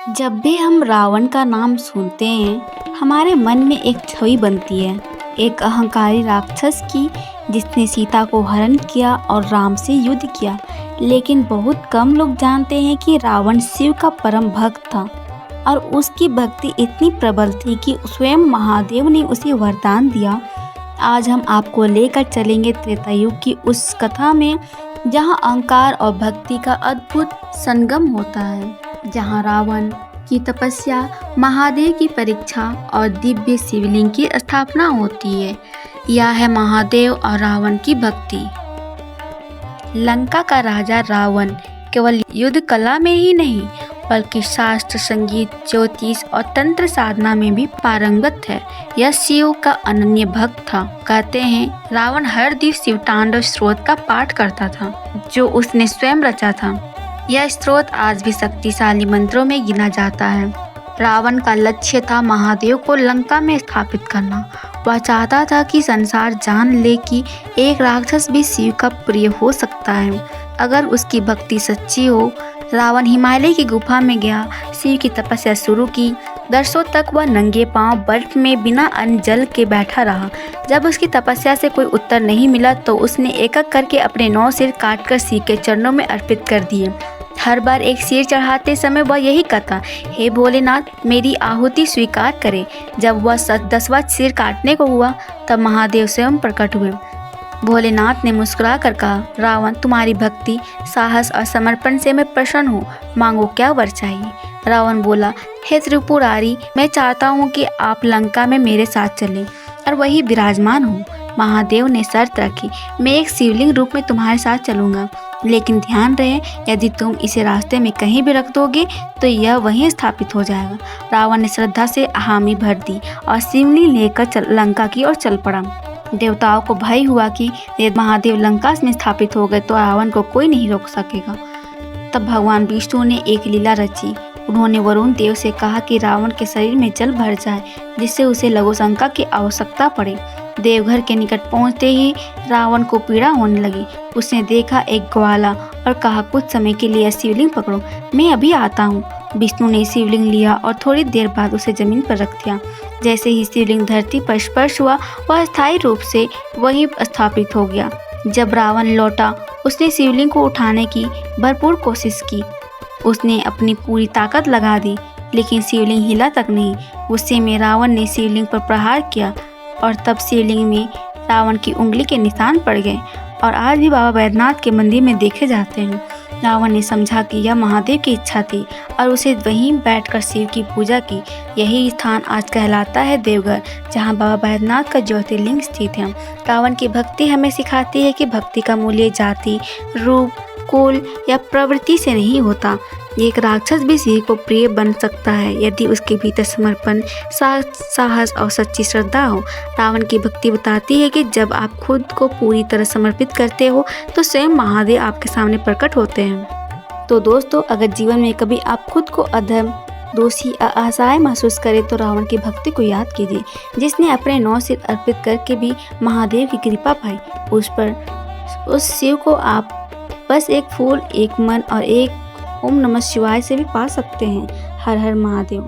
जब भी हम रावण का नाम सुनते हैं हमारे मन में एक छवि बनती है, एक अहंकारी राक्षस की जिसने सीता को हरण किया और राम से युद्ध किया। लेकिन बहुत कम लोग जानते हैं कि रावण शिव का परम भक्त था और उसकी भक्ति इतनी प्रबल थी कि स्वयं महादेव ने उसे वरदान दिया। आज हम आपको लेकर चलेंगे त्रेता युग की उस कथा में जहां अहंकार और भक्ति का अद्भुत संगम होता है, जहां रावण की तपस्या, महादेव की परीक्षा और दिव्य शिवलिंग की स्थापना होती है। यह है महादेव और रावण की भक्ति। लंका का राजा रावण केवल युद्ध कला में ही नहीं बल्कि शास्त्र, संगीत, ज्योतिष और तंत्र साधना में भी पारंगत है। यह शिव का अनन्य भक्त था। कहते हैं रावण हर दिन शिव तांडव स्रोत का पाठ करता था जो उसने स्वयं रचा था। यह स्रोत आज भी शक्तिशाली मंत्रों में गिना जाता है। रावण का लक्ष्य था महादेव को लंका में स्थापित करना। वह चाहता था कि संसार जान ले कि एक राक्षस भी शिव का प्रिय हो सकता है अगर उसकी भक्ति सच्ची हो। रावण हिमालय की गुफा में गया, शिव की तपस्या शुरू की। वर्षों तक वह नंगे पांव बर्फ में बिना अन्न जल के बैठा रहा। जब उसकी तपस्या से कोई उत्तर नहीं मिला तो उसने एक एक करके अपने 9 सिर काटकर शिव के चरणों में अर्पित कर दिए। हर बार एक सिर चढ़ाते समय वह यही कहता, हे भोलेनाथ, मेरी आहुति स्वीकार करें। जब वह 10वां सिर काटने को हुआ तब महादेव स्वयं प्रकट हुए। भोलेनाथ ने मुस्कुरा कर कहा, रावण, तुम्हारी भक्ति, साहस और समर्पण से मैं प्रसन्न हूँ। मांगो, क्या वर चाहिए? रावण बोला, हे त्रिपुरारी, मैं चाहता हूँ कि आप लंका में मेरे साथ चलें और वही विराजमान हो। महादेव ने शर्त रखी, मैं एक शिवलिंग रूप में तुम्हारे साथ चलूंगा, लेकिन ध्यान रहे यदि तुम इसे रास्ते में कहीं भी रख दोगे तो यह वहीं स्थापित हो जाएगा। रावण ने श्रद्धा से हामी भर दी और शिवलिंग लेकर लंका की ओर चल पड़ा। देवताओं को भय हुआ कि यदि महादेव लंका में स्थापित हो गए तो रावण को कोई नहीं रोक सकेगा। तब भगवान विष्णु ने एक लीला रची। उन्होंने वरुण देव से कहा कि रावण के शरीर में जल भर जाए जिससे उसे लघु शंका की आवश्यकता पड़े। देवघर के निकट पहुंचते ही रावण को पीड़ा होने लगी। उसने देखा एक ग्वाला और कहा, कुछ समय के लिए शिवलिंग पकड़ो, मैं अभी आता हूँ। विष्णु ने शिवलिंग लिया और थोड़ी देर बाद उसे जमीन पर रख दिया। जैसे ही शिवलिंग धरती पर स्पर्श हुआ वह स्थायी रूप से वहीं स्थापित हो गया। जब रावण लौटा उसने शिवलिंग को उठाने की भरपूर कोशिश की। उसने अपनी पूरी ताकत लगा दी लेकिन शिवलिंग हिला तक नहीं। गुस्से में रावण ने शिवलिंग पर प्रहार किया और तब शिवलिंग में रावण की उंगली के निशान पड़ गए और आज भी बाबा बैद्यनाथ के मंदिर में देखे जाते हैं। रावण ने समझा कि यह महादेव की इच्छा थी और उसे वहीं बैठकर शिव की पूजा की। यही स्थान आज कहलाता है देवघर, जहां बाबा बैद्यनाथ का ज्योतिर्लिंग स्थित है। रावण की भक्ति हमें सिखाती है कि भक्ति का मूल्य जाति, रूप, कुल या प्रवृत्ति से नहीं होता। एक राक्षस भी शिव को प्रिय बन सकता है यदि उसके भीतर समर्पण, साहस और सच्ची श्रद्धा हो। रावण की भक्ति बताती है कि जब आप खुद को पूरी तरह समर्पित करते हो तो स्वयं महादेव आपके सामने प्रकट होते हैं। तो दोस्तों, अगर जीवन में कभी आप खुद को अधम, दोषी या असहाय महसूस करें तो रावण की भक्ति को याद कीजिए, जिसने अपने 9 सिर अर्पित करके भी महादेव की कृपा पाई। उस शिव को आप बस एक फूल, एक मन और एक ओम नमः शिवाय से भी पा सकते हैं। हर हर महादेव।